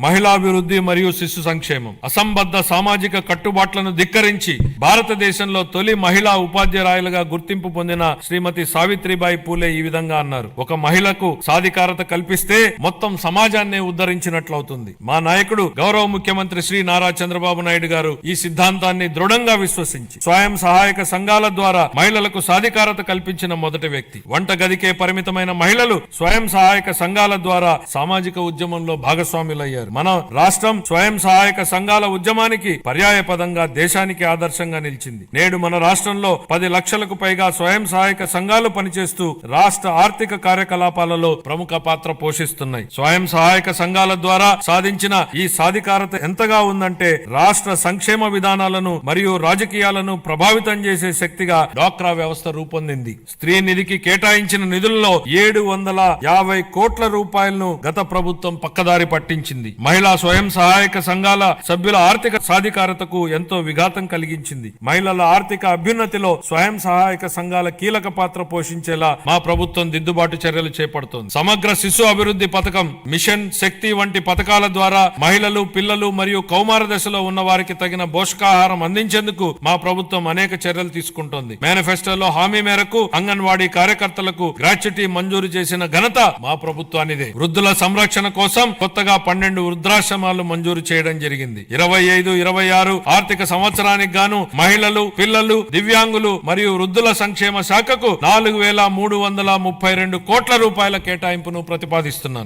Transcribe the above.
మహిళాభివృద్ధి మరియు శిశు సంక్షేమం అసంబద్ధ సామాజిక కట్టుబాట్లను ధిక్కరించి భారతదేశంలో తొలి మహిళా ఉపాధ్యాయులుగా గుర్తింపు పొందిన శ్రీమతి సావిత్రిబాయి పూలే ఈ విధంగా అన్నారు. ఒక మహిళకు సాధికారత కల్పిస్తే మొత్తం సమాజాన్నే ఉద్ధరించినట్లవుతుంది. మా నాయకుడు గౌరవ ముఖ్యమంత్రి శ్రీ నారా చంద్రబాబు నాయుడు గారు ఈ సిద్ధాంతాన్ని దృఢంగా విశ్వసించి స్వయం సహాయక సంఘాల ద్వారా మహిళలకు సాధికారత కల్పించిన మొదటి వ్యక్తి. వంట గదికే పరిమితమైన మహిళలు స్వయం సహాయక సంఘాల ద్వారా సామాజిక ఉద్యమంలో భాగస్వాములయ్యారు. మన రాష్ట్రం స్వయం సహాయక సంఘాల ఉద్యమానికి పర్యాయ పదంగా దేశానికి ఆదర్శంగా నిలిచింది. నేడు మన రాష్ట్రంలో 10 లక్షలకు పైగా స్వయం సహాయక సంఘాలు పనిచేస్తూ రాష్ట్ర ఆర్థిక కార్యకలాపాలలో ప్రముఖ పాత్ర పోషిస్తున్నాయి. స్వయం సహాయక సంఘాల ద్వారా సాధించిన ఈ సాధికారత ఎంతగా ఉందంటే రాష్ట్ర సంక్షేమ విధానాలను మరియు రాజకీయాలను ప్రభావితం చేసే శక్తిగా డ్వాక్రా వ్యవస్థ రూపొందింది. స్త్రీ నిధికి కేటాయించిన నిధుల్లో 750 కోట్ల రూపాయలను గత ప్రభుత్వం పక్కదారి పట్టించింది. మహిళా స్వయం సహాయక సంఘాల సభ్యుల ఆర్థిక సాధికారతకు ఎంతో విఘాతం కలిగించింది. మహిళల ఆర్థిక అభ్యున్నతిలో స్వయం సహాయక సంఘాల కీలక పాత్ర పోషించేలా మా ప్రభుత్వం దిద్దుబాటు చర్యలు చేపడుతోంది. సమగ్ర శిశు అభివృద్ధి పథకం, మిషన్ శక్తి వంటి పథకాల ద్వారా మహిళలు, పిల్లలు మరియు కౌమార దశలో ఉన్న వారికి తగిన పోషకాహారం అందించేందుకు మా ప్రభుత్వం అనేక చర్యలు తీసుకుంటోంది. మేనిఫెస్టోలో హామీ మేరకు అంగన్వాడీ కార్యకర్తలకు గ్రాట్యుటీ మంజూరు చేసిన ఘనత మా ప్రభుత్వానిదే. వృద్ధుల సంరక్షణ కోసం కొత్తగా 12 వృద్ధాశ్రమాలు మంజూరు చేయడం జరిగింది. 25-26 ఆర్థిక సంవత్సరానికి గాను మహిళలు, పిల్లలు, దివ్యాంగులు మరియు వృద్ధుల సంక్షేమ శాఖకు 4,332 కోట్ల రూపాయల కేటాయింపును ప్రతిపాదిస్తున్నాను.